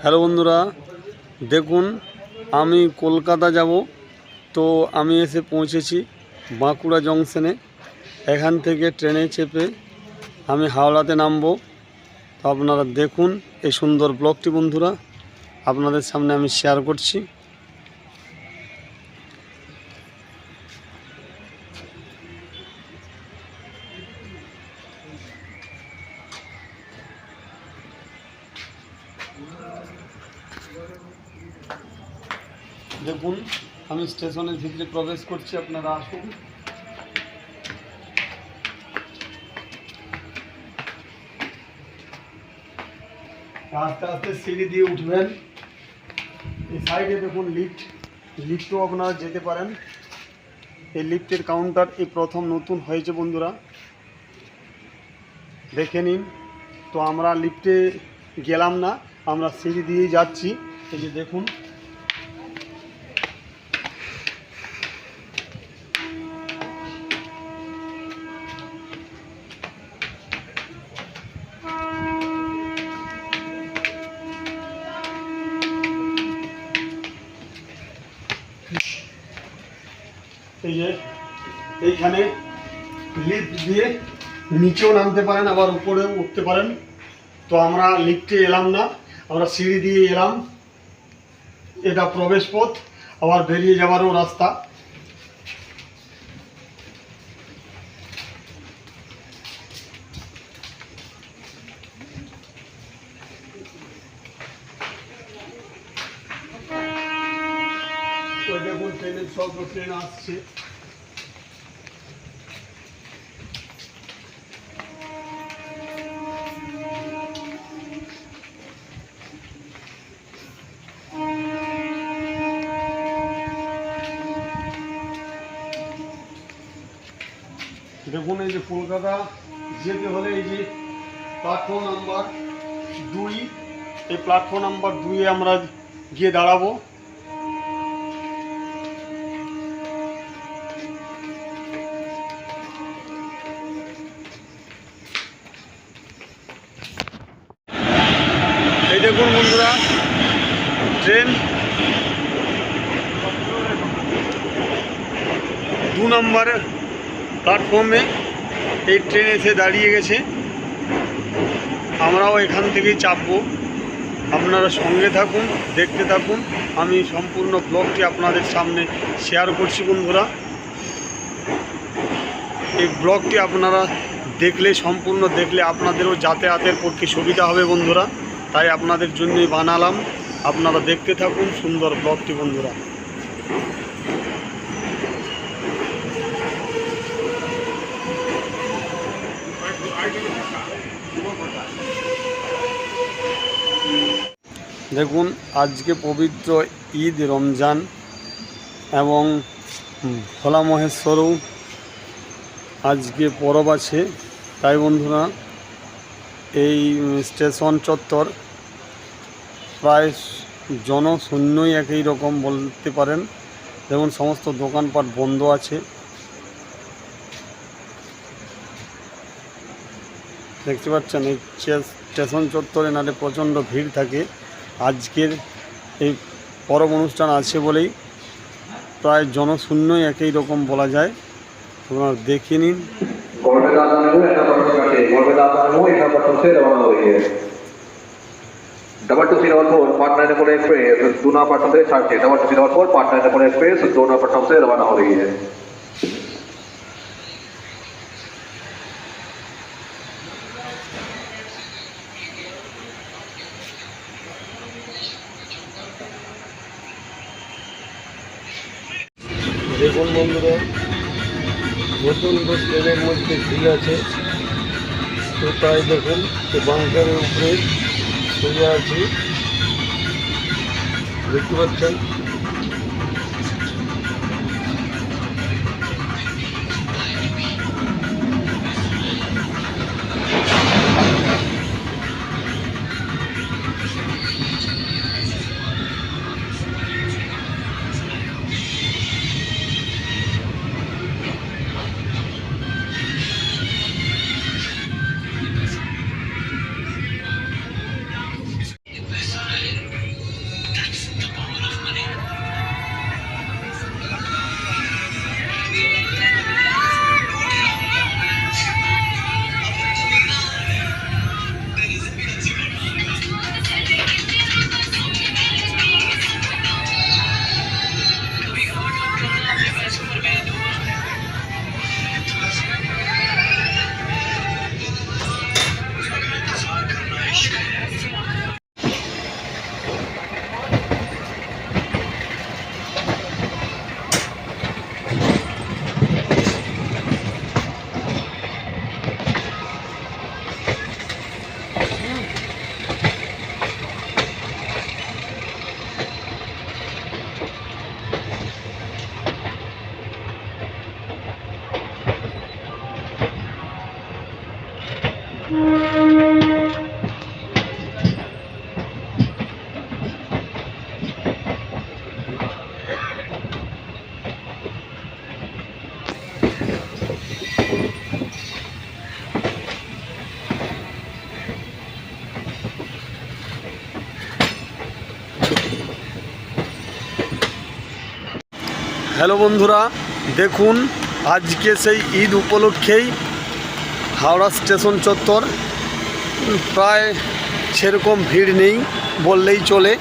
Hello বন্ধুরা, দেখুন আমি কলকাতা যাব। তো আমি এসে পৌঁছেছি বাঁকুড়া জংশনে। এখান থেকে ট্রেনে চেপে আমি হাওড়াতে নামবো। তো আপনারা দেখুন এই সুন্দর ব্লগটি বন্ধুরা, আপনাদের সামনে আমি শেয়ার করছি। দেখুন আমি স্টেশনের ভিতরে প্রবেশ করছি, আপনারা আসুন। আস্তে আস্তে সিঁড়ি দিয়ে উঠবেন। এই সাইডে দেখুন লিফটও আপনারা যেতে পারেন। এই লিফটের কাউন্টার এই প্রথম নতুন হয়েছে বন্ধুরা, দেখে নিন। তো আমরা লিফটে গেলাম না, আমরা সিঁড়ি দিয়েই যাচ্ছি। এই যে দেখুন, এই যে এইখানে লিফট দিয়ে নিচেও নামতে পারেন, আবার উপরেও উঠতে পারেন। তো আমরা লিফটে এলাম না, আমরা সিঁড়ি দিয়ে এলাম। এটা প্রবেশ পথ, আবার বেরিয়ে যাওয়ারও রাস্তা। তো দেখুন ট্রেনের সব ট্রেন আসছে। দেখুন এই যে কলকাতা যেতে হলে এই যে প্ল্যাটফর্ম নাম্বার 2, এই প্ল্যাটফর্ম নাম্বার 2-এ আমরা গিয়ে দাঁড়াবো। এই দেখুন বন্ধুরা ট্রেন 2 নম্বরের প্ল্যাটফর্মে এই ট্রেন এসে দাঁড়িয়ে গেছে। আমরাও এখান থেকেই চাপবো। আপনারা সঙ্গে থাকুন, দেখতে থাকুন। আমি সম্পূর্ণ ব্লগটি আপনাদের সামনে শেয়ার করছি বন্ধুরা। এই ব্লগটি আপনারা দেখলে, সম্পূর্ণ দেখলে আপনাদেরও যাতায়াতের পক্ষে সুবিধা হবে বন্ধুরা। তাই আপনাদের জন্যই বানালাম। আপনারা দেখতে থাকুন সুন্দর ব্লগটি বন্ধুরা। দেখুন আজকে পবিত্র ঈদ রমজান এবং ভোলা মহেশ্বরও আজকে পরব আছে। তাই বন্ধুরা এই স্টেশন চত্বর প্রায় জনশূন্যই একই রকম বলতে পারেন। দেখুন সমস্ত দোকানপাট বন্ধ আছে। দেখতে পাচ্ছেন এই স্টেশন চত্বরে নালে প্রচণ্ড ভিড় থাকে। আজকের এই পরব অনুষ্ঠান আছে বলেই প্রায় জনশূন্যই একই রকম বলা যায়। আপনারা দেখে নিন। डबल 2 पाटना नगर एक्सप्रेस दूना पट्टन से छाटे डबल 2 पाटना नगर एक्सप्रेस दूना पट्टन से रवाना हो रही है। দেখুন বন্ধুরা নতুন ট্রেনের মধ্যে ভিড় আছে। তো তাই দেখুন বাংকারের উপরে শুয়ে আছি, দেখতে পাচ্ছেন। হ্যালো বন্ধুরা, দেখুন আজকে সেই ঈদ উপলক্ষেই হাওড়া স্টেশন চত্বর প্রায় সেরকম ভিড় নেই বললেই চলে।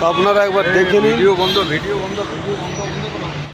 আপনারা একবার দেখে নিন। ভিডিও বন্ধ